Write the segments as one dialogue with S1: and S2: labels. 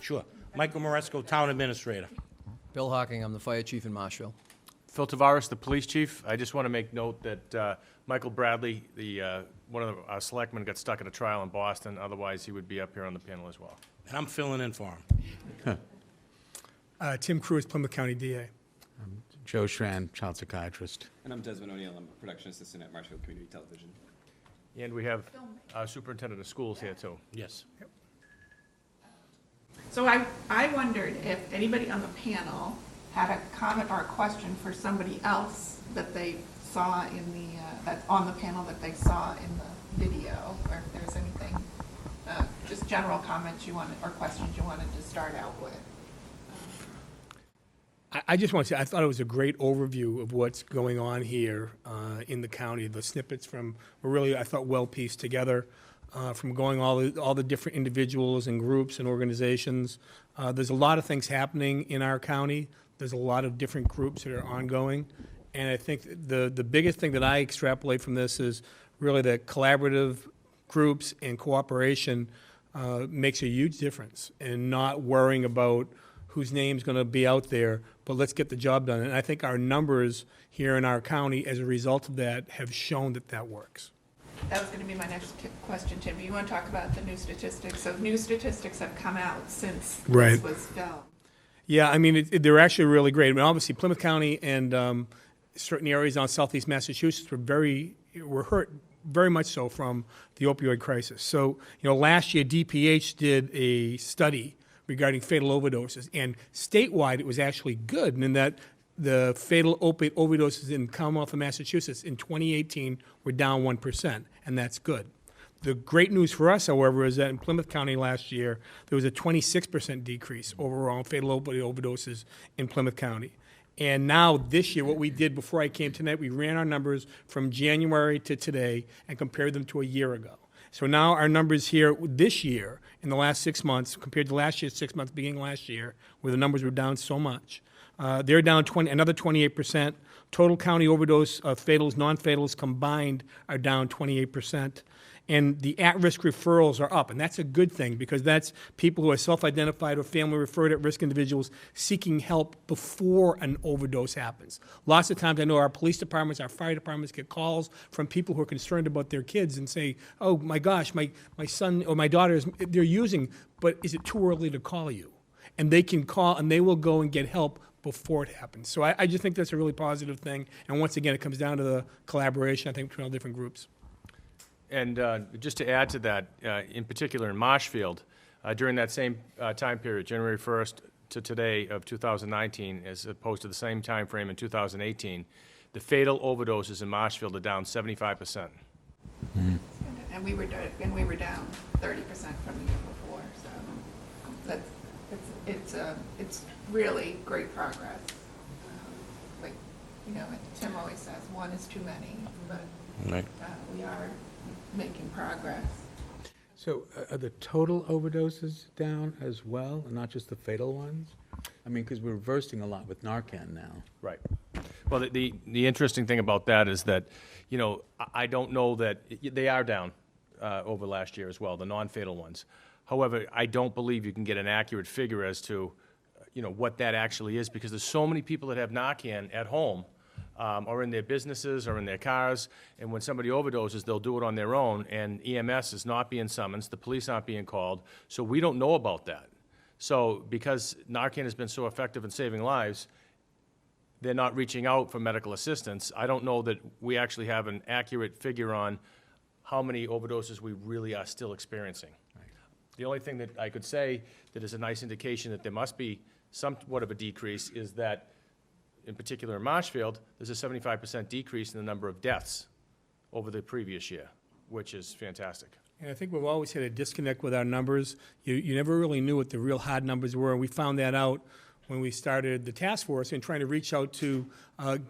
S1: Sure. Michael Moresco, Town Administrator.
S2: Bill Hocking, I'm the fire chief in Marshfield.
S3: Phil Tavares, the police chief. I just want to make note that Michael Bradley, one of our selectmen, got stuck at a trial in Boston. Otherwise, he would be up here on the panel as well.
S1: And I'm filling in for him.
S4: Tim Cruz, Plymouth County DA.
S5: Joe Schran, child psychiatrist.
S6: And I'm Desmond O'Neill. I'm a production assistant at Marshfield Community Television.
S3: And we have our superintendent of schools here, too.
S1: Yes.
S7: So I wondered if anybody on the panel had a comment or a question for somebody else that they saw in the, that's on the panel that they saw in the video, or if there's anything, just general comments you wanted, or questions you wanted to start out with.
S4: I just want to say, I thought it was a great overview of what's going on here in the county. The snippets from were really, I thought, well pieced together. From going all the different individuals and groups and organizations. There's a lot of things happening in our county. There's a lot of different groups that are ongoing. And I think the biggest thing that I extrapolate from this is really that collaborative groups and cooperation makes a huge difference, and not worrying about whose name's going to be out there, but let's get the job done. And I think our numbers here in our county as a result of that have shown that that works.
S7: That was going to be my next question, Tim. Do you want to talk about the new statistics? So new statistics have come out since this was filmed.
S4: Yeah, I mean, they're actually really great. I mean, obviously, Plymouth County and certain areas on southeast Massachusetts were hurt very much so from the opioid crisis. So, last year DPH did a study regarding fatal overdoses, and statewide it was actually good, and in that the fatal opiate overdoses in Commonwealth of Massachusetts in 2018 were down 1%, and that's good. The great news for us, however, is that in Plymouth County last year, there was a 26% decrease overall in fatal opiate overdoses in Plymouth County. And now this year, what we did before I came tonight, we ran our numbers from January to today and compared them to a year ago. So now our numbers here this year, in the last 6 months, compared to last year's 6 months beginning last year, where the numbers were down so much, they're down another 28%. Total county overdose fatals, non-fatals combined are down 28%. And the at-risk referrals are up, and that's a good thing because that's people who are self-identified or family referred at-risk individuals seeking help before an overdose happens. Lots of times I know our police departments, our fire departments get calls from people who are concerned about their kids and say, oh my gosh, my son or my daughter, they're using, but is it too early to call you? And they can call and they will go and get help before it happens. So I just think that's a really positive thing. And once again, it comes down to the collaboration, I think, between all different groups.
S3: And just to add to that, in particular in Marshfield, during that same time period, January 1st to today of 2019, as opposed to the same time frame in 2018, the fatal overdoses in Marshfield are down 75%.
S7: Mm-hmm. And we were down 30% from the year before. So it's really great progress. Like Tim always says, one is too many, but we are making progress.
S5: So are the total overdoses down as well, and not just the fatal ones? I mean, because we're reversing a lot with Narcan now.
S3: Right. Well, the interesting thing about that is that, I don't know that they are down over last year as well, the non-fatal ones. However, I don't believe you can get an accurate figure as to, what that actually is, because there's so many people that have Narcan at home or in their businesses or in their cars, and when somebody overdoses, they'll do it on their own, and EMS is not being summoned, the police aren't being called, so we don't know about that. So because Narcan has been so effective in saving lives, they're not reaching out for medical assistance. I don't know that we actually have an accurate figure on how many overdoses we really are still experiencing. Right. The only thing that I could say that is a nice indication that there must be somewhat of a decrease is that, in particular in Marshfield, there's a 75% decrease in the number of deaths over the previous year, which is fantastic.
S4: And I think we've always had a disconnect with our numbers. You never really knew what the real hard numbers were, and we found that out when we started the task force and trying to reach out to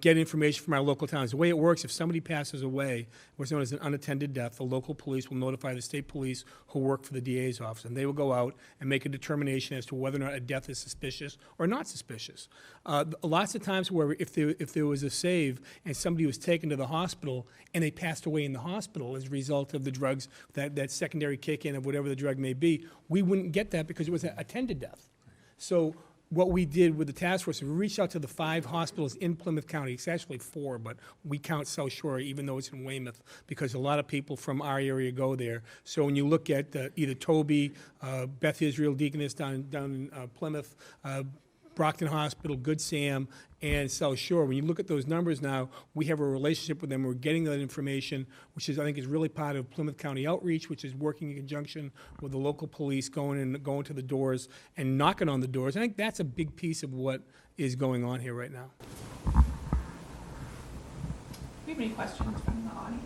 S4: get information from our local towns. The way it works, if somebody passes away, what's known as an unattended death, the local police will notify the state police who work for the DA's office, and they will go out and make a determination as to whether or not a death is suspicious or not suspicious. Lots of times, however, if there was a save and somebody was taken to the hospital and they passed away in the hospital as a result of the drugs, that secondary kick-in of whatever the drug may be, we wouldn't get that because it was an attended death. So what we did with the task force, we reached out to the 5 hospitals in Plymouth County. It's actually 4, but we count South Shore even though it's in Weymouth because a lot of people from our area go there. So when you look at either Toby, Beth Israel Deaconess down in Plymouth, Brockton Hospital, Good Sam, and South Shore. When you look at those numbers now, we have a relationship with them. We're getting that information, which I think is really part of Plymouth County Outreach, which is working in conjunction with the local police, going to the doors and knocking on the doors. I think that's a big piece of what is going on here right now.
S7: Do you have any questions from the audience?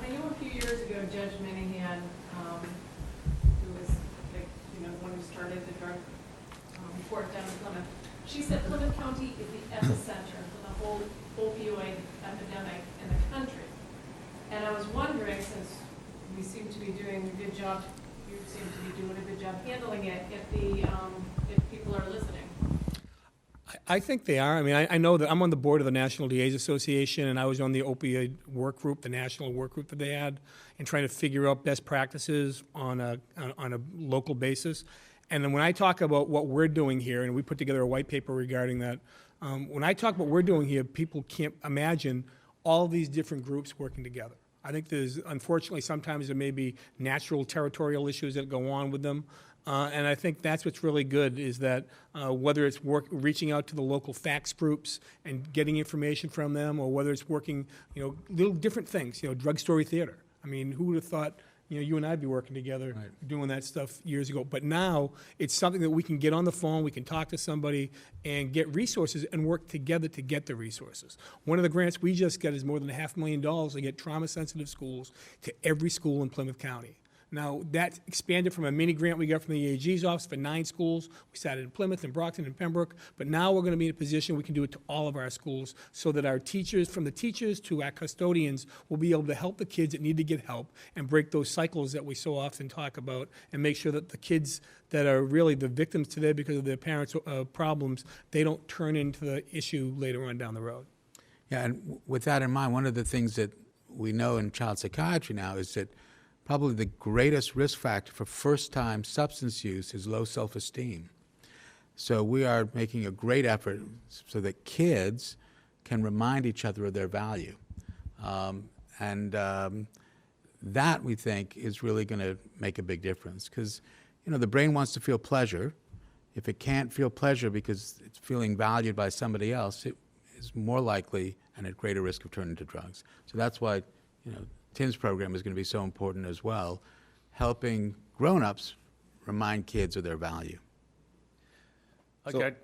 S8: I know a few years ago, Judge Minahan, who was the one who started the drug court down in Plymouth, she said Plymouth County is the epicenter for the whole opioid epidemic in the country. And I was wondering, since we seem to be doing a good job, you seem to be doing a good job handling it, if people are listening.
S4: I think they are. I mean, I know that I'm on the board of the National DA's Association, and I was on the opioid work group, the national work group that they had, and trying to figure out best practices on a local basis. And then when I talk about what we're doing here, and we put together a white paper regarding that, when I talk about what we're doing here, people can't imagine all these different groups working together. I think there's, unfortunately, sometimes there may be natural territorial issues that go on with them. And I think that's what's really good is that whether it's reaching out to the local facts groups and getting information from them, or whether it's working, little different things, drug story theater. I mean, who would have thought, you and I'd be working together doing that stuff years ago. But now it's something that we can get on the phone, we can talk to somebody and get resources and work together to get the resources. One of the grants we just got is more than $500,000 to get trauma-sensitive schools to every school in Plymouth County. Now, that expanded from a mini grant we got from the AG's office for 9 schools. We started in Plymouth and Brockton and Pembroke, but now we're going to be in a position we can do it to all of our schools so that our teachers, from the teachers to our custodians, will be able to help the kids that need to get help and break those cycles that we so often talk about and make sure that the kids that are really the victims today because of their parents' problems, they don't turn into the issue later on down the road.
S5: Yeah, and with that in mind, one of the things that we know in child psychiatry now is that probably the greatest risk factor for first-time substance use is low self-esteem. So we are making a great effort so that kids can remind each other of their value. That, we think, is really going to make a big difference because, the brain wants to feel pleasure. If it can't feel pleasure because it's feeling valued by somebody else, it is more likely and at greater risk of turning to drugs. So that's why, Tim's program is going to be so important as well, helping grown-ups remind kids of their value.
S6: So-
S3: Okay.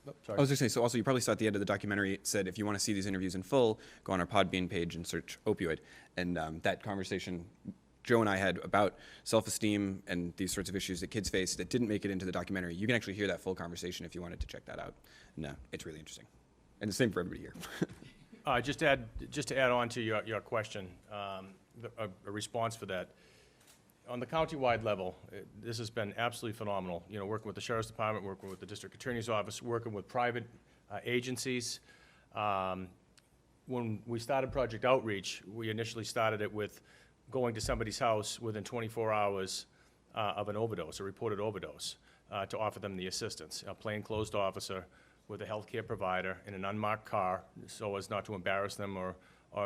S6: I was going to say, so also you probably saw at the end of the documentary, it said if you want to see these interviews in full, go on our Podbean page and search opioid. And that conversation Joe and I had about self-esteem and these sorts of issues that kids face that didn't make it into the documentary, you can actually hear that full conversation if you wanted to check that out. And it's really interesting. And the same for everybody here.
S3: Just to add on to your question, a response for that. On the county-wide level, this has been absolutely phenomenal. Working with the Sheriff's Department, working with the District Attorney's Office, working with private agencies. When we started Project Outreach, we initially started it with going to somebody's house within 24 hours of an overdose, a reported overdose, to offer them the assistance. A plainclothes officer with a healthcare provider in an unmarked car so as not to embarrass them or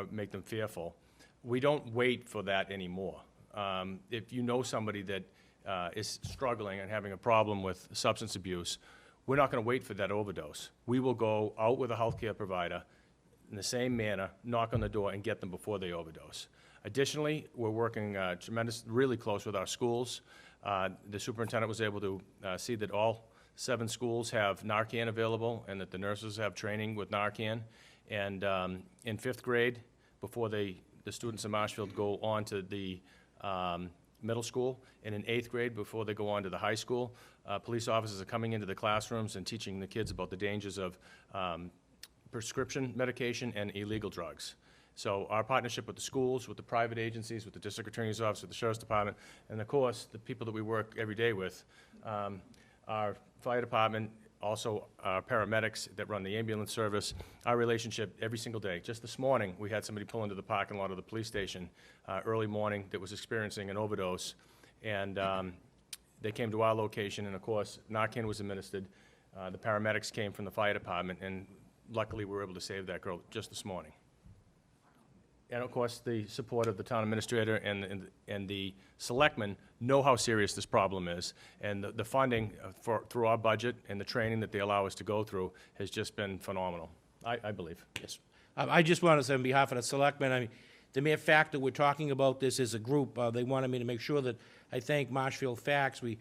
S3: make them fearful. We don't wait for that anymore. If you know somebody that is struggling and having a problem with substance abuse, we're not going to wait for that overdose. We will go out with a healthcare provider in the same manner, knock on the door, and get them before they overdose. Additionally, we're working really close with our schools. The superintendent was able to see that all 7 schools have Narcan available and that the nurses have training with Narcan. And in 5th grade, before the students in Marshfield go on to the middle school, and in 8th grade, before they go on to the high school, police officers are coming into the classrooms and teaching the kids about the dangers of prescription medication and illegal drugs. So our partnership with the schools, with the private agencies, with the district attorney's office, with the sheriff's department, and of course, the people that we work every day with, our fire department, also our paramedics that run the ambulance service, our relationship every single day. Just this morning, we had somebody pull into the parking lot of the police station early morning that was experiencing an overdose, and they came to our location, and of course, Narcan was administered. The paramedics came from the fire department, and luckily, we were able to save that girl just this morning. And of course, the support of the town administrator and the selectmen know how serious this problem is. And the funding through our budget and the training that they allow us to go through has just been phenomenal, I believe.
S1: Yes. I just want to say on behalf of the selectmen, I mean, the mere fact that we're talking about this as a group, they wanted me to make sure that I thank Marshfield FACTS. We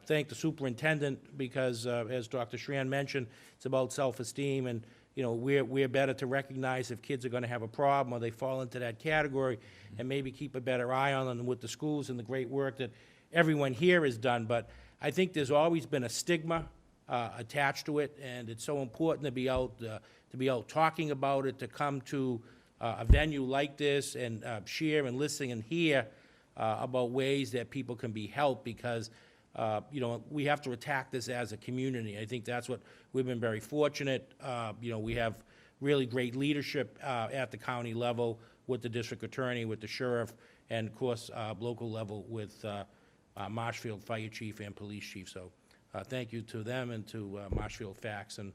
S1: thank the superintendent because, as Dr. Schran mentioned, it's about self-esteem, and you know, we're better to recognize if kids are going to have a problem or they fall into that category, and maybe keep a better eye on them with the schools and the great work that everyone here has done. But I think there's always been a stigma attached to it, and it's so important to be out talking about it, to come to a venue like this and share and listen and hear about ways that people can be helped, because you know, we have to attack this as a community. I think that's what we've been very fortunate. You know, we have really great leadership at the county level with the district attorney, with the sheriff, and of course, local level with Marshfield Fire Chief and Police Chief. So thank you to them and to Marshfield FACTS and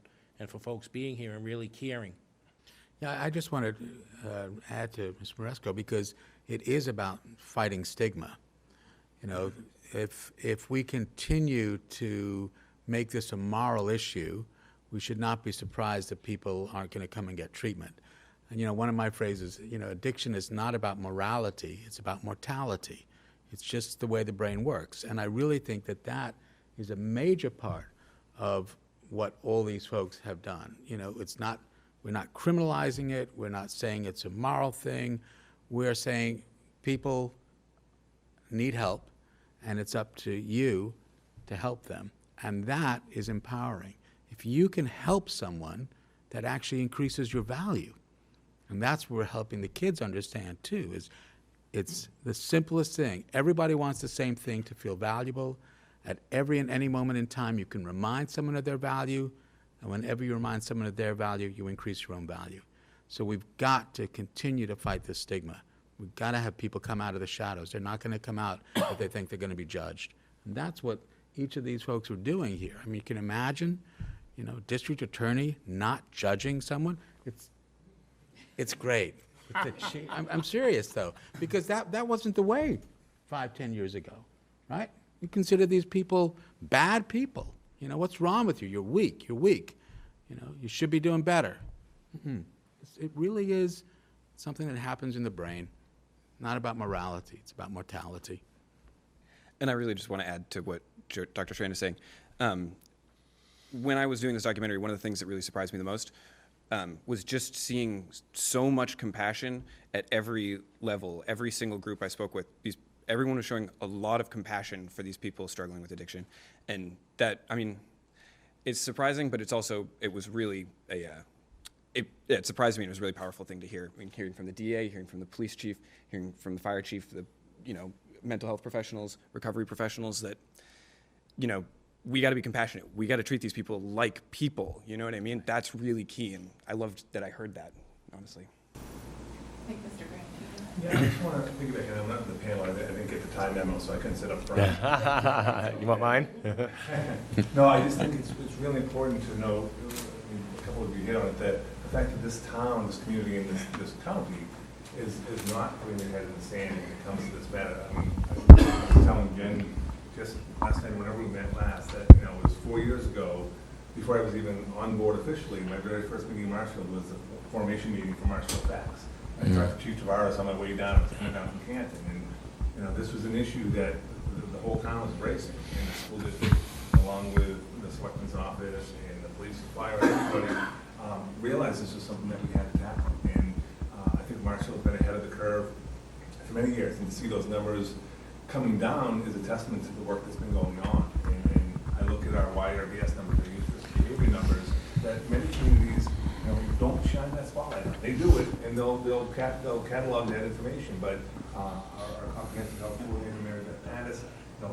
S1: for folks being here and really caring.
S5: Yeah, I just wanted to add to Ms. Moresco, because it is about fighting stigma. You know, if we continue to make this a moral issue, we should not be surprised that people aren't going to come and get treatment. And, you know, one of my phrases, you know, addiction is not about morality, it's about mortality. It's just the way the brain works. And I really think that that is a major part of what all these folks have done. You know, it's not, we're not criminalizing it, we're not saying it's a moral thing, we're saying people need help, and it's up to you to help them. And that is empowering. If you can help someone, that actually increases your value. And that's what we're helping the kids understand too, is it's the simplest thing. Everybody wants the same thing, to feel valuable. At every and any moment in time, you can remind someone of their value, and whenever you remind someone of their value, you increase your own value. So we've got to continue to fight this stigma. We've got to have people come out of the shadows. They're not going to come out if they think they're going to be judged. And that's what each of these folks are doing here. I mean, you can imagine, you know, district attorney not judging someone. It's great. I'm serious, though, because that wasn't the way 5, 10 years ago, right? You consider these people bad people. You know, what's wrong with you? You're weak. You're weak. You know, you should be doing better. It really is something that happens in the brain. Not about morality, it's about mortality.
S6: And I really just want to add to what Dr. Schran is saying. When I was doing this documentary, one of the things that really surprised me the most was just seeing so much compassion at every level. Every single group I spoke with, everyone was showing a lot of compassion for these people struggling with addiction. And that, I mean, it's surprising, but it's also, it was really it surprised me, and it was a really powerful thing to hear. I mean, hearing from the DA, hearing from the police chief, hearing from the fire chief, the, you know, mental health professionals, recovery professionals, that, you know, we got to be compassionate. We got to treat these people like people. You know what I mean? That's really key, and I loved that I heard that, honestly.
S7: I think Mr. Grant.
S9: Yeah, I just want to piggyback, and I'm not in the panel, I didn't get the time memo, so I couldn't sit up front.
S3: You want mine?
S9: No, I just think it's really important to know, I mean, a couple of you hit on it, that the fact that this town, this community, and this county is not putting their head in the sand when it comes to this matter. I mean, I was telling Jen just last time, whenever we met last, that, you know, it was 4 years ago, before I was even on board officially. My very first meeting in Marshfield was the formation meeting for Marshfield FACTS. I talked to Chief Tavares on my way down. I was coming down from Canton, and you know, this was an issue that the whole town was embracing, and the school district, along with the selectman's office and the police and fire, everybody realized this was something that we had to tackle. And I think Marshfield's been ahead of the curve for many years, and to see those numbers coming down is a testament to the work that's been going on. And our YRBS numbers, our youth risk behavior numbers, that many communities, don't shine that spotlight on. They do it, and they'll catalog that information, but our comprehensive health coordinator, Mary Beth Mattis,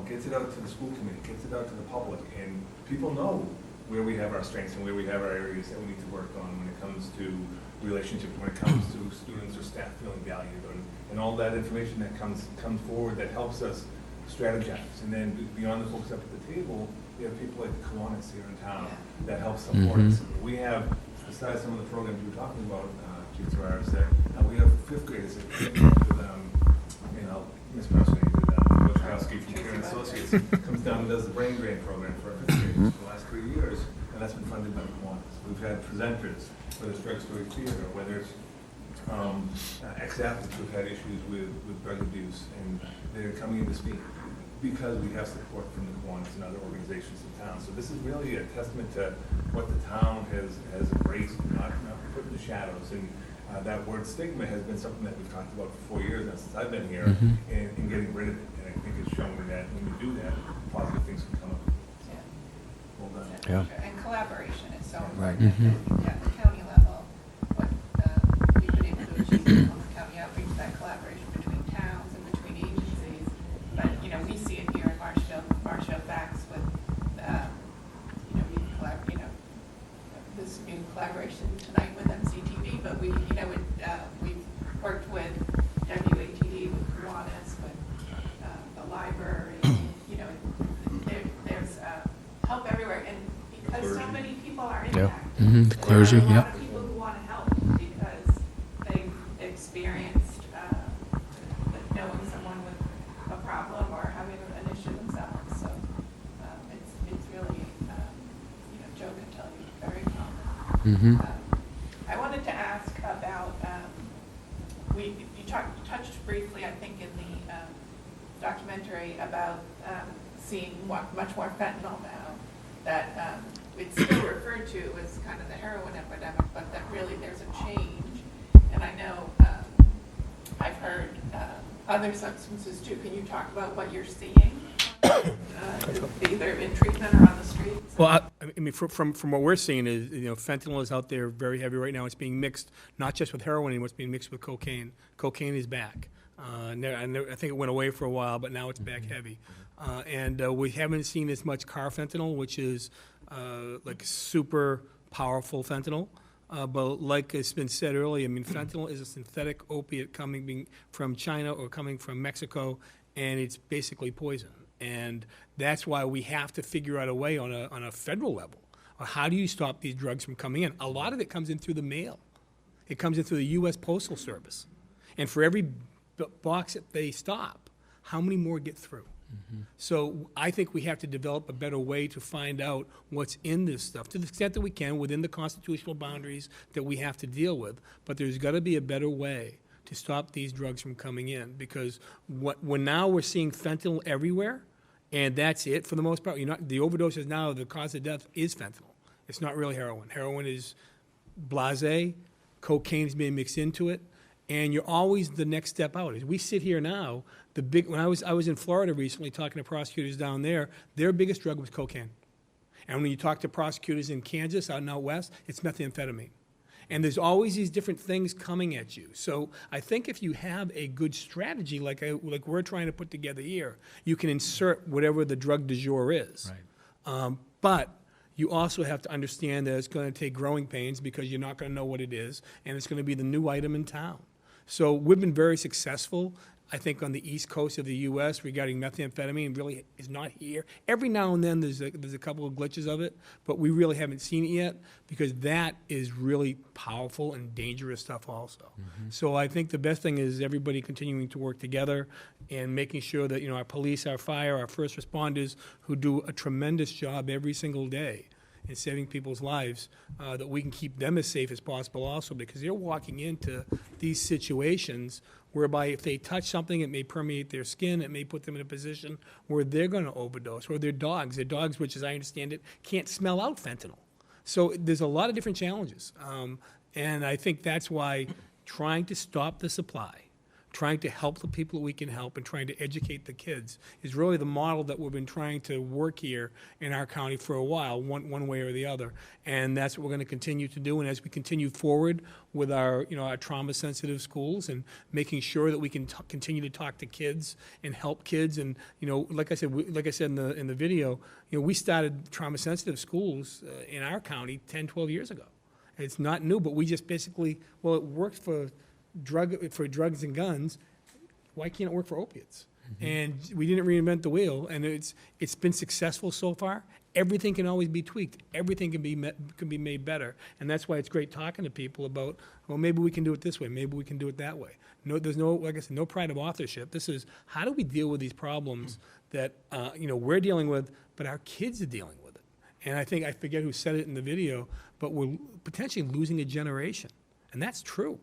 S9: gets it out to the school committee, gets it out to the public, and people know where we have our strengths and where we have our areas that we need to work on when it comes to relationships, when it comes to students or staff feeling valued, and all that information that comes forward that helps us strategize. And then beyond the folks up at the table, we have people like Kiwanis here in town that help support us. We have, besides some of the programs you were talking about, Chief Tavares, that we have fifth graders that with, mispronounce her name, with Wachowski from Karen Associates, comes down and does the brain drain program for our fifth graders for the last 3 years, and that's been funded by Kiwanis. We've had presenters, whether it's Drug Story Theater, whether it's ex-athletes who've had issues with drug abuse, and they're coming in to speak because we have support from the Kiwanis and other organizations in town. So this is really a testament to what the town has embraced, not put in the shadows. And that word stigma has been something that we've talked about for 4 years now since I've been here, and getting rid of it. And I think it's showing that when you do that, positive things can come up.
S7: Yeah.
S9: Well done.
S7: Yeah. And collaboration is so
S5: Right.
S7: important. At the county level, what we've been able to achieve on the county outreach, that collaboration between towns and between agencies. But, we see it here in Marshfield FACTS with, this new collaboration tonight with MCTV, but we've worked with WATD, with Kiwanis, with the library, there's help everywhere, and because so many people are impacted.
S5: The clergy,
S7: there are a lot of people who want to help because they've experienced knowing someone with a problem or having an issue themselves, so it's really, Joe can tell you, very common. I wanted to ask about, you touched briefly, I think, in the documentary about seeing much more fentanyl now, that it's still referred to as kind of the heroin epidemic, but that really there's a change. And I know I've heard other substances too. Can you talk about what you're seeing, either in treatment or on the streets?
S4: Well, I mean, from what we're seeing is, fentanyl is out there very heavy right now. It's being mixed not just with heroin anymore, it's being mixed with cocaine. Cocaine is back. I think it went away for a while, but now it's back heavy. And we haven't seen as much car fentanyl, which is like super powerful fentanyl. But like it's been said earlier, I mean, fentanyl is a synthetic opiate coming from China or coming from Mexico, and it's basically poison. And that's why we have to figure out a way on a federal level. How do you stop these drugs from coming in? A lot of it comes in through the mail. It comes in through the U.S. Postal Service. And for every box that they stop, how many more get through? So I think we have to develop a better way to find out what's in this stuff, to the extent that we can, within the constitutional boundaries that we have to deal with. But there's got to be a better way to stop these drugs from coming in, because now we're seeing fentanyl everywhere, and that's it for the most part. The overdoses now, the cause of death is fentanyl. It's not really heroin. Heroin is blasé, cocaine's being mixed into it, and you're always the next step out. As we sit here now, when I was in Florida recently talking to prosecutors down there, their biggest drug was cocaine. And when you talk to prosecutors in Kansas, out west, it's methamphetamine. And there's always these different things coming at you. So I think if you have a good strategy like we're trying to put together here, you can insert whatever the drug du jour is. Right. But you also have to understand that it's going to take growing pains, because you're not going to know what it is, and it's going to be the new item in town. So we've been very successful, I think, on the east coast of the U.S. regarding methamphetamine. Really is not here. Every now and then there's a couple of glitches of it, but we really haven't seen it yet, because that is really powerful and dangerous stuff also. So I think the best thing is everybody continuing to work together and making sure that our police, our fire, our first responders, who do a tremendous job every single day in saving people's lives, that we can keep them as safe as possible also, because they're walking into these situations whereby if they touch something, it may permeate their skin, it may put them in a position where they're going to overdose, or their dogs, which, as I understand it, can't smell out fentanyl. So there's a lot of different challenges. And I think that's why trying to stop the supply, trying to help the people that we can help and trying to educate the kids is really the model that we've been trying to work here in our county for a while, one way or the other. And that's what we're going to continue to do. And as we continue forward with our, our trauma-sensitive schools and making sure that we can continue to talk to kids and help kids. And, like I said in the video, we started trauma-sensitive schools in our county 10, 12 years ago. It's not new, but we just basically, it worked for drugs and guns. Why can't it work for opiates? And we didn't reinvent the wheel, and it's been successful so far. Everything can always be tweaked. Everything can be made better, and that's why it's great talking to people about, well, maybe we can do it this way, maybe we can do it that way. No, there's no, like I said, no pride of authorship. This is how do we deal with these problems that we're dealing with, but our kids are dealing with it. And I think I forget who said it in the video, but we're potentially losing a generation, and that's true.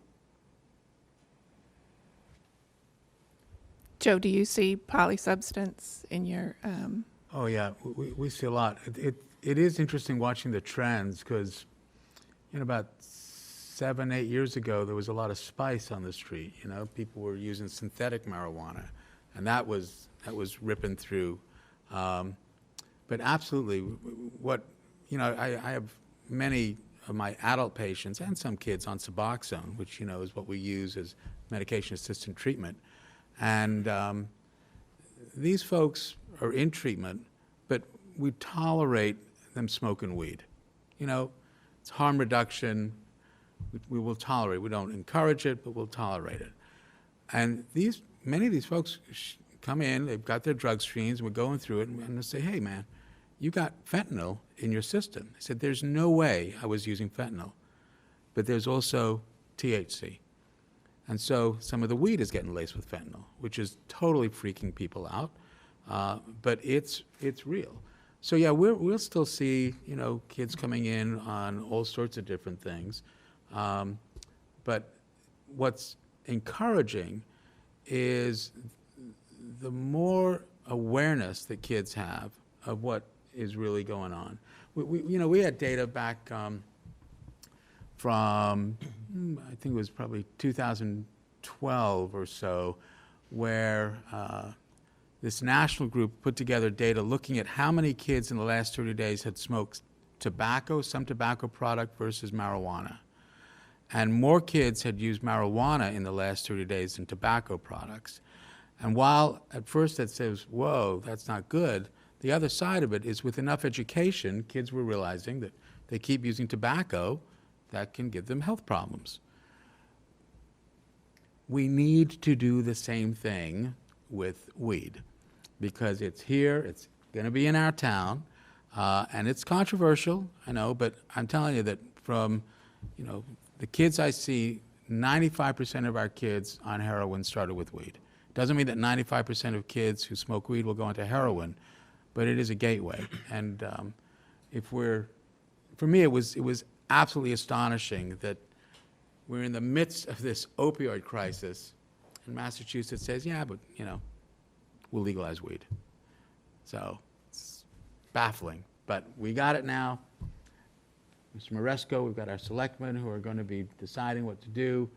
S7: Joe, do you see polysubstance in your,
S5: Oh, yeah, we see a lot. It is interesting watching the trends because, about 7, 8 years ago, there was a lot of spice on the street. People were using synthetic marijuana, and that was ripping through. But absolutely, I have many of my adult patients and some kids on Suboxone, which, is what we use as medication-assisted treatment. And these folks are in treatment, but we tolerate them smoking weed. It's harm reduction. We will tolerate. We don't encourage it, but we'll tolerate it. And many of these folks come in, they've got their drug screens, we're going through it, and they say, hey, man, you got fentanyl in your system. I said, there's no way I was using fentanyl, but there's also THC. And so some of the weed is getting laced with fentanyl, which is totally freaking people out, but it's real. So yeah, we'll still see, kids coming in on all sorts of different things. But what's encouraging is the more awareness that kids have of what is really going on. We had data back from, I think it was probably 2012 or so, where this national group put together data looking at how many kids in the last 30 days had smoked tobacco, some tobacco product versus marijuana. And more kids had used marijuana in the last 30 days than tobacco products. And while at first that says, whoa, that's not good, the other side of it is with enough education, kids were realizing that they keep using tobacco, that can give them health problems. We need to do the same thing with weed because it's here, it's going to be in our town, and it's controversial, I know, but I'm telling you that from, the kids I see, 95% of our kids on heroin started with weed. Doesn't mean that 95% of kids who smoke weed will go into heroin, but it is a gateway. And for me, it was absolutely astonishing that we're in the midst of this opioid crisis, and Massachusetts says, yeah, but, we'll legalize weed. So it's baffling, but we got it now. Mr. Maresco, we've got our selectmen who are going to be deciding what to do.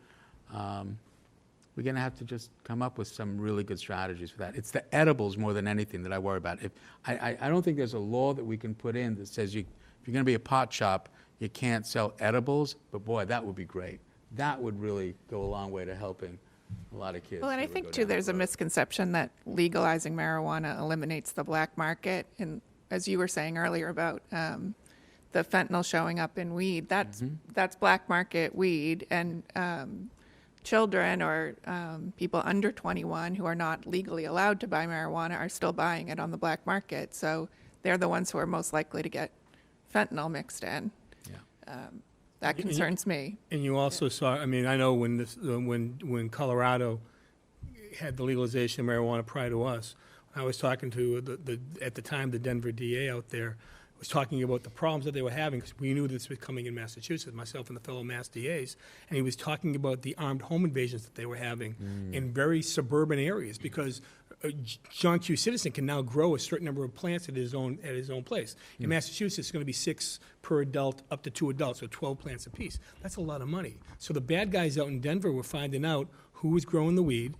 S5: We're going to have to just come up with some really good strategies for that. It's the edibles more than anything that I worry about. I don't think there's a law that we can put in that says if you're going to be a pot shop, you can't sell edibles, but boy, that would be great. That would really go a long way to helping a lot of kids.
S7: well, and I think too, there's a misconception that legalizing marijuana eliminates the black market. And as you were saying earlier about the fentanyl showing up in weed, that's black market weed, and children or people under 21 who are not legally allowed to buy marijuana are still buying it on the black market. So they're the ones who are most likely to get fentanyl mixed in.
S5: Yeah.
S7: That concerns me.
S4: And you also saw, I know when Colorado had the legalization of marijuana prior to us, I was talking to at the time, the Denver DA out there was talking about the problems that they were having, because we knew this was coming in Massachusetts, myself and the fellow Mass DAs, and he was talking about the armed home invasions that they were having in very suburban areas, because John Q. Citizen can now grow a certain number of plants at his own place. In Massachusetts, it's going to be 6 per adult, up to 2 adults, so 12 plants apiece. That's a lot of money. So the bad guys out in Denver were finding out who was growing the weed,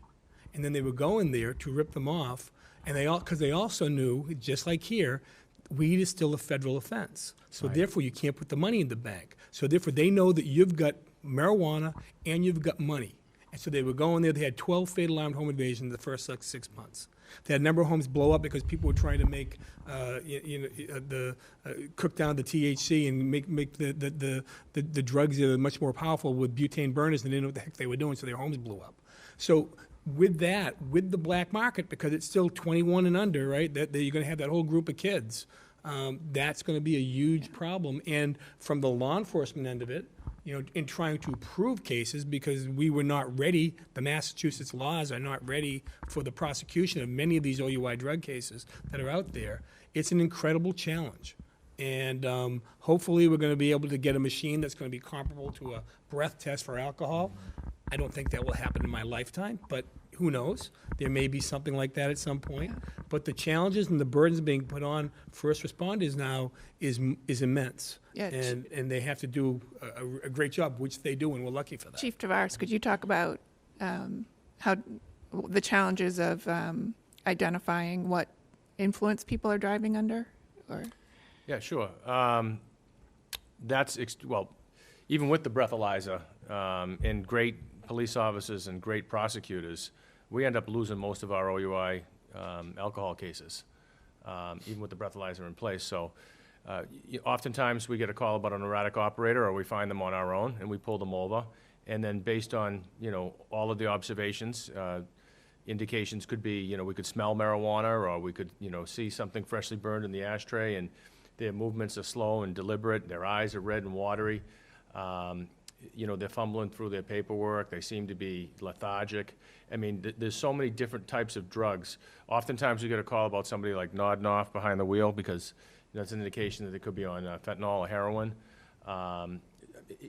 S4: And then they were going there to rip them off, and because they also knew, just like here, weed is still a federal offense. So therefore, you can't put the money in the bank. So therefore, they know that you've got marijuana and you've got money. And so they were going there. They had 12 fatal armed home invasions in the first 6 months. They had a number of homes blow up because people were trying to make, cook down the THC and make the drugs that are much more powerful with butane burners, and they didn't know what the heck they were doing, so their homes blew up. So with that, with the black market, because it's still 21 and under, right, that you're going to have that whole group of kids, that's going to be a huge problem. And from the law enforcement end of it, in trying to prove cases, because we were not ready, the Massachusetts laws are not ready for the prosecution of many of these OUI drug cases that are out there, it's an incredible challenge. And hopefully we're going to be able to get a machine that's going to be comparable to a breath test for alcohol. I don't think that will happen in my lifetime, but who knows? There may be something like that at some point. But the challenges and the burdens being put on first responders now is immense.
S7: Yeah,
S4: And they have to do a great job, which they do, and we're lucky for that.
S7: Chief Tavares, could you talk about how the challenges of identifying what influence people are driving under? Or
S3: Yeah, sure. Well, even with the breathalyzer and great police officers and great prosecutors, we end up losing most of our OUI alcohol cases, even with the breathalyzer in place. So oftentimes we get a call about an erratic operator, or we find them on our own and we pull them over. And then based on, all of the observations, indications could be, we could smell marijuana, or we could, see something freshly burned in the ashtray, and their movements are slow and deliberate. Their eyes are red and watery. They're fumbling through their paperwork. They seem to be lethargic. I mean, there's so many different types of drugs. Oftentimes we get a call about somebody like nodding off behind the wheel because that's an indication that they could be on fentanyl or heroin.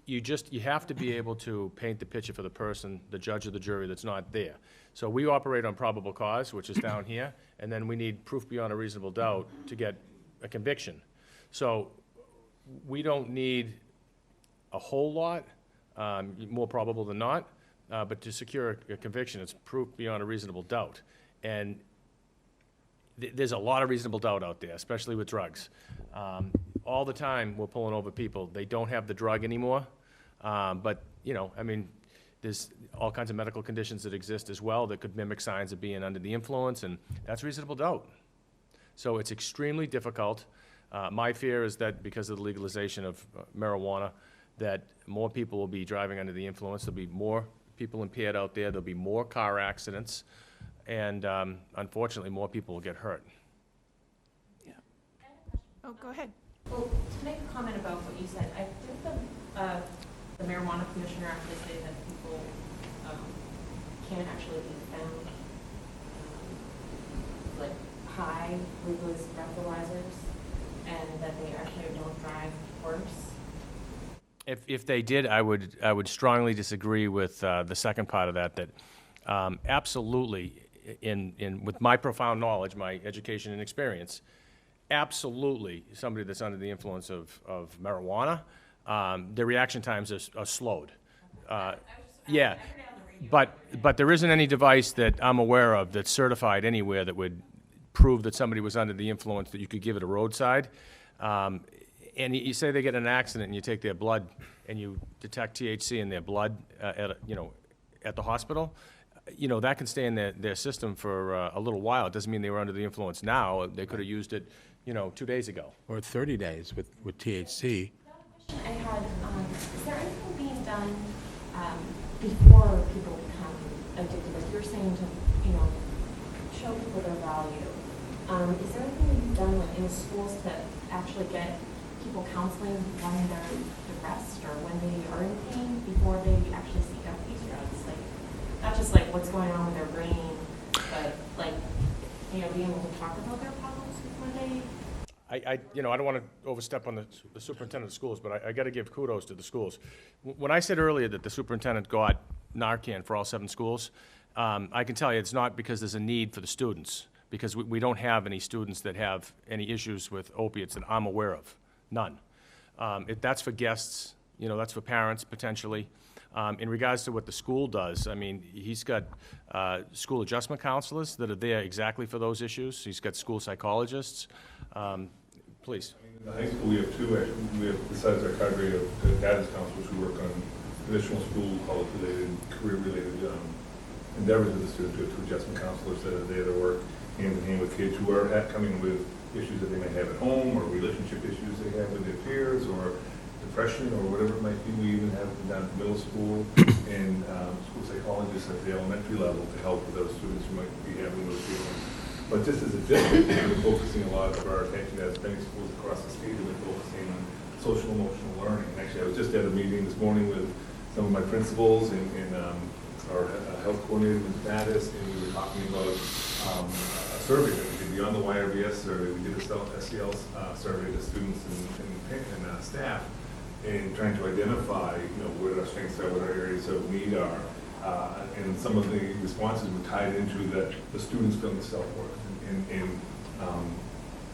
S3: You have to be able to paint the picture for the person, the judge or the jury, that's not there. So we operate on probable cause, which is down here, and then we need proof beyond a reasonable doubt to get a conviction. So we don't need a whole lot, more probable than not, but to secure a conviction, it's proof beyond a reasonable doubt. And there's a lot of reasonable doubt out there, especially with drugs. All the time, we're pulling over people. They don't have the drug anymore, but, there's all kinds of medical conditions that exist as well that could mimic signs of being under the influence, and that's reasonable doubt. So it's extremely difficult. My fear is that because of the legalization of marijuana, that more people will be driving under the influence. There'll be more people impaired out there. There'll be more car accidents. And unfortunately, more people will get hurt.
S7: yeah. Oh, go ahead.
S10: Well, to make a comment about what you said, I think the marijuana commissioner actually said that people can actually be found like high with those breathalyzers, and that they actually don't drive worse.
S3: If they did, I would strongly disagree with the second part of that. That absolutely, with my profound knowledge, my education and experience, absolutely, somebody that's under the influence of marijuana, their reaction times are slowed. Yeah, but there isn't any device that I'm aware of that's certified anywhere that would prove that somebody was under the influence that you could give it a roadside. And you say they get in an accident and you take their blood and you detect THC in their blood at the hospital, that can stay in their system for a little while. It doesn't mean they were under the influence now. They could have used it, 2 days ago.
S5: Or 30 days with THC.
S10: The question I had, is there anything being done before people become addicted? Like you're saying to show people their value. Is there anything being done like in schools to actually get people counseling when they're depressed or when they are in pain before they actually seek out these drugs? Like, not just like what's going on with their brain, but like, being able to talk about their problems before they...
S3: I don't want to overstep on the superintendent of schools, but I got to give kudos to the schools. When I said earlier that the superintendent got Narcan for all 7 schools, I can tell you it's not because there's a need for the students, because we don't have any students that have any issues with opiates that I'm aware of. None. That's for guests, that's for parents potentially. In regards to what the school does, I mean, he's got school adjustment counselors that are there exactly for those issues. He's got school psychologists. Please.
S9: In the high school, we have two, actually. We have, besides our cadre of guidance counselors who work on traditional school, college-related, career-related endeavors with the students, we have two adjustment counselors that are there to work hand-in-hand with kids who are coming with issues that they may have at home, or relationship issues they have with their peers, or depression, or whatever it might be. We even have them down at middle school and school psychologists at the elementary level to help with those students who might be having those feelings. But just as a district, we're focusing a lot of our attention, as many schools across the state, we're focusing on social emotional learning. And actually, I was just at a meeting this morning with some of my principals and our health coordinator with Mattis, and we were talking about a survey that we did beyond the YRBS survey. We did a SEL survey to students and staff, and trying to identify, what our strengths are, what our areas of need are. And some of the responses were tied into the students feeling self-worth and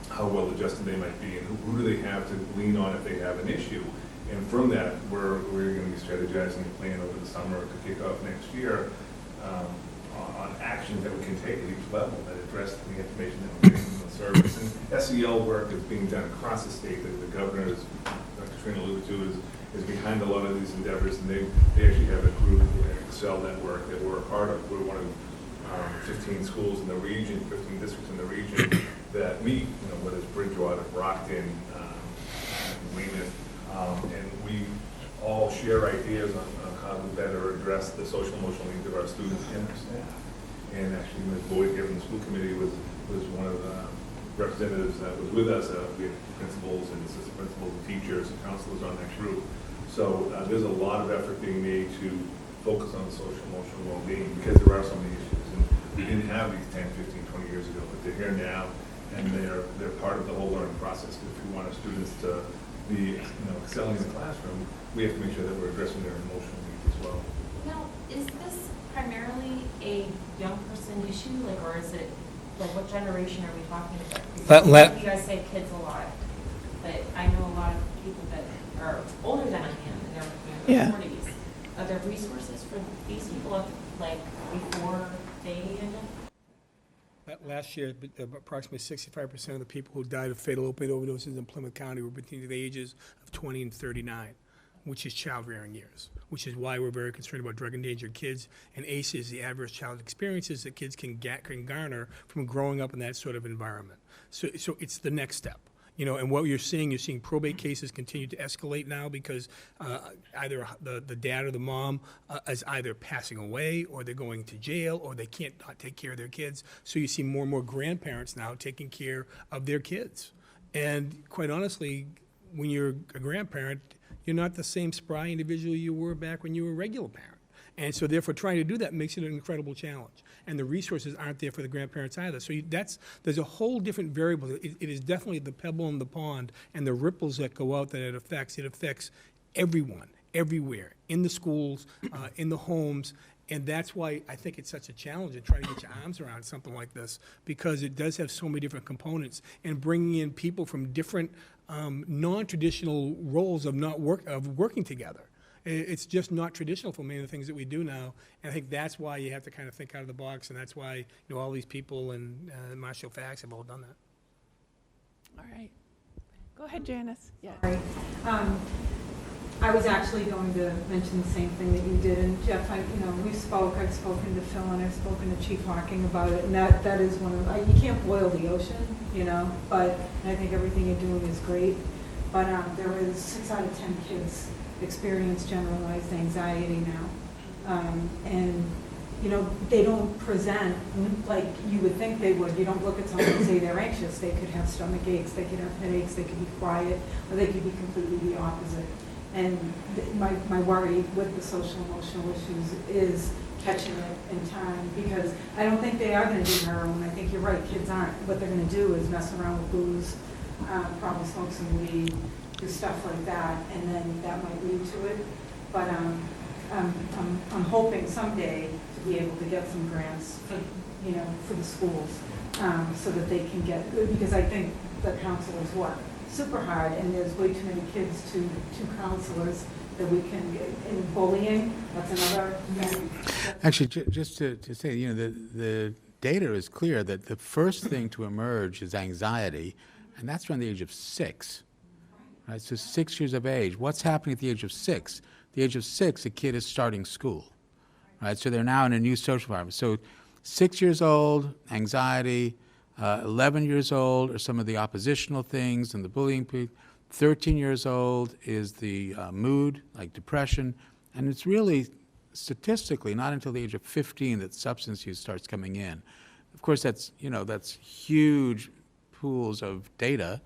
S9: how well adjusted they might be, and who do they have to lean on if they have an issue. And from that, we're going to be strategizing a plan over the summer to kick off next year on actions that we can take at each level that address the information that we're getting from the service. And SEL work is being done across the state. The governor, as Dr. Trina alluded to, is behind a lot of these endeavors, and they actually have a group, Excel Network, that we're a part of. We're one of 15 schools in the region, 15 districts in the region that meet, whether it's Bridgewater, Brockton, Weymouth, and we all share ideas on how to better address the social emotional needs of our students and our staff. And actually, Ms. Boyd here from the school committee was one of the representatives that was with us. We have principals and assistant principals and teachers and counselors on that group. So there's a lot of effort being made to focus on the social emotional well-being, because there are so many issues. And we didn't have these 10, 15, 20 years ago, but they're here now, and they're part of the whole learning process. If we want our students to be excelling in the classroom, we have to make sure that we're addressing their emotional needs as well.
S10: Now, is this primarily a young person issue, or is it, what generation are we talking about? Because you guys say kids a lot, but I know a lot of people that are older than I am, and they're in their 40s. Are there resources for these people, before they end up?
S4: Last year, approximately 65% of the people who died of fatal opioid overdoses in Plymouth County were between the ages of 20 and 39, which is child-rearing years, which is why we're very concerned about drug-endangered kids. And ACE is the adverse child experiences that kids can garner from growing up in that sort of environment. So it's the next step. And what you're seeing probate cases continue to escalate now because either the dad or the mom is either passing away, or they're going to jail, or they can't not take care of their kids. So you see more and more grandparents now taking care of their kids. And quite honestly, when you're a grandparent, you're not the same spry individual you were back when you were a regular parent. And so therefore trying to do that makes it an incredible challenge. And the resources aren't there for the grandparents either. So there's a whole different variable. It is definitely the pebble in the pond and the ripples that go out that it affects. It affects everyone, everywhere, in the schools, in the homes. And that's why I think it's such a challenge in trying to get your arms around something like this, because it does have so many different components, and bringing in people from different non-traditional roles of working together. It's just not traditional for many of the things that we do now, and I think that's why you have to kind of think out of the box, and that's why all these people in Marshfield FACTS have all done that.
S7: All right. Go ahead, Janice. Yeah.
S8: Sorry. I was actually going to mention the same thing that you did, and Jeff, I've spoken to Phil, and I've spoken to Chief Hawking about it, and that is one of, you can't boil the ocean, but I think everything you're doing is great, but there is 6 out of 10 kids experience generalized anxiety now, and they don't present like you would think they would. You don't look at someone and say they're anxious. They could have stomach aches, they could have headaches, they could be quiet, or they could be completely the opposite. And my worry with the social emotional issues is catching it in time, because I don't think they are going to do heroin. I think you're right, kids aren't. What they're going to do is mess around with booze, probably smoke some weed, do stuff like that, and then that might lead to it. But I'm hoping someday to be able to get some grants for the schools, so that they can get, because I think the counselors work super hard, and there's way too many kids to counselors
S11: that we can, in bullying, that's another.
S5: Actually, just to say, the data is clear that the first thing to emerge is anxiety, and that's around the age of 6. Right? So 6 years of age. What's happening at the age of 6? At the age of 6, a kid is starting school. Right? So they're now in a new social environment. So 6 years old, anxiety. 11 years old are some of the oppositional things and the bullying. 13 years old is the mood, like depression. And it's really statistically not until the age of 15 that substance use starts coming in. Of course, that's huge pools of data,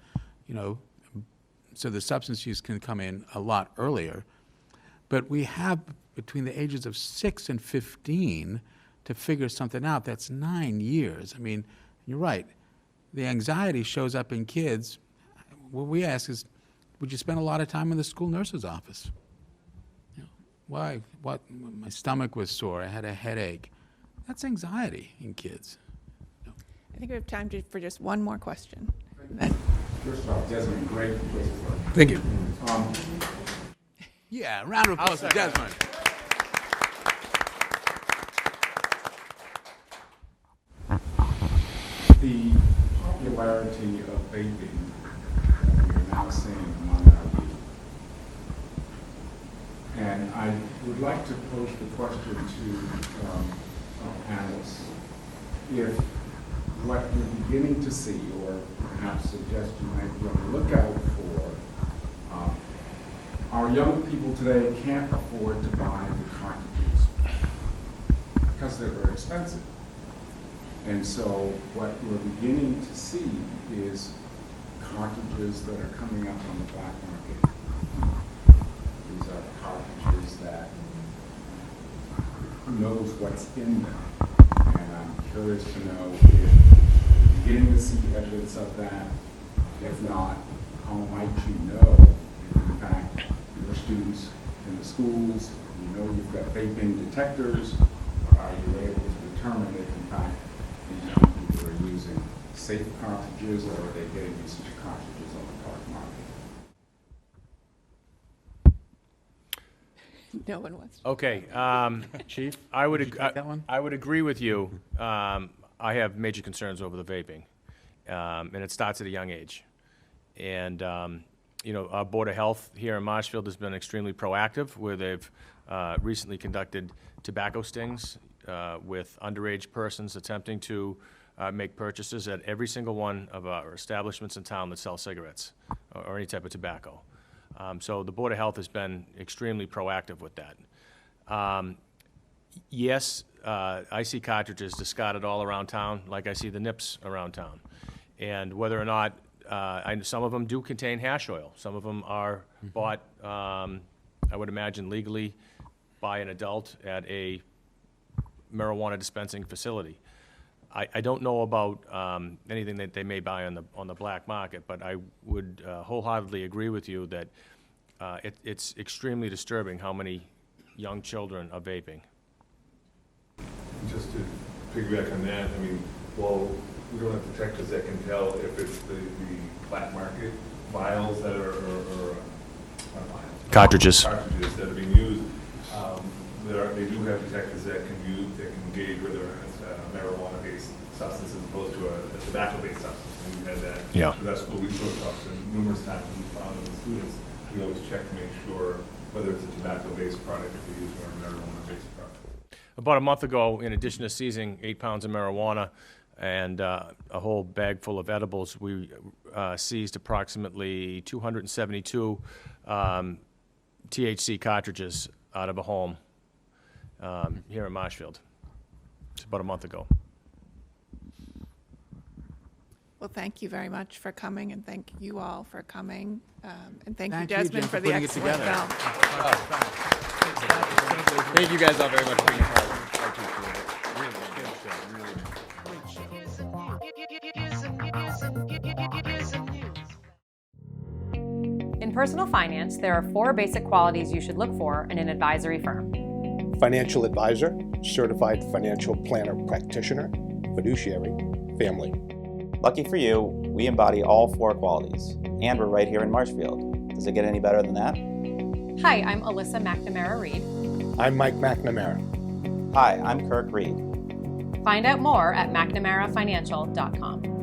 S5: so the substance use can come in a lot earlier. But we have between the ages of 6 and 15 to figure something out. That's 9 years. I mean, you're right. The anxiety shows up in kids. What we ask is, would you spend a lot of time in the school nurse's office? Why? What? My stomach was sore. I had a headache. That's anxiety in kids.
S7: I think we have time for just one more question.
S12: First of all, Desmond, great place to work.
S5: Thank you. Yeah, round of applause for Desmond.
S12: The popularity of vaping that we're now seeing among our youth. And I would like to pose the question to our panelists. If what you're beginning to see, or perhaps suggest you might be on the lookout for, our young people today can't afford to buy the cartridges because they're very expensive. And so what we're beginning to see is cartridges that are coming up on the black market. These are cartridges that who knows what's in them. And I'm curious to know if you're beginning to see evidence of that. If not, how might you know if in fact your students in the schools, you've got vaping detectors, are you able to determine if in fact these young people are using safe cartridges, or are they getting usage cartridges on the dark market?
S7: No one wants.
S3: Okay,
S5: Chief,
S3: I would
S5: take that one?
S3: I would agree with you. I have major concerns over the vaping, and it starts at a young age. And our Board of Health here in Marshfield has been extremely proactive, where they've recently conducted tobacco stings with underage persons attempting to make purchases at every single one of our establishments in town that sell cigarettes or any type of tobacco. So the Board of Health has been extremely proactive with that. Yes, I see cartridges discarded all around town, like I see the nips around town. And whether or not, some of them do contain hash oil. Some of them are bought, I would imagine, legally by an adult at a marijuana dispensing facility. I don't know about anything that they may buy on the black market, but I would wholeheartedly agree with you that it's extremely disturbing how many young children are vaping.
S9: Just to piggyback on that, I mean, well, we don't have detectors that can tell if it's the black market vials that are, or not vials.
S3: Cartridges.
S9: Cartridges that are being used. They do have detectors that can gauge whether it's a marijuana-based substance as opposed to a tobacco-based substance. And we've had that.
S3: Yeah.
S9: So that's what we talked to numerous times we found in the students. We always check to make sure whether it's a tobacco-based product if they're using a marijuana-based product.
S3: About a month ago, in addition to seizing 8 pounds of marijuana and a whole bag full of edibles, we seized approximately 272 THC cartridges out of a home here in Marshfield. It's about a month ago.
S7: Well, thank you very much for coming, and thank you all for coming. And thank you,
S5: Thank you,
S7: Desmond,
S5: Jim,
S7: for
S5: for
S7: the
S5: putting it
S7: excellent
S5: together.
S7: film.
S6: Thank you guys all very much for being part of it.
S13: In personal finance, there are 4 basic qualities you should look for in an advisory firm.
S14: Financial advisor, certified financial planner practitioner, fiduciary, family.
S15: Lucky for you, we embody all 4 qualities, and we're right here in Marshfield. Does it get any better than that?
S13: Hi, I'm Alyssa McNamara Reed.
S14: I'm Mike McNamara.
S15: Hi, I'm Kirk Reed.
S13: Find out more at McNamaraFinancial.com.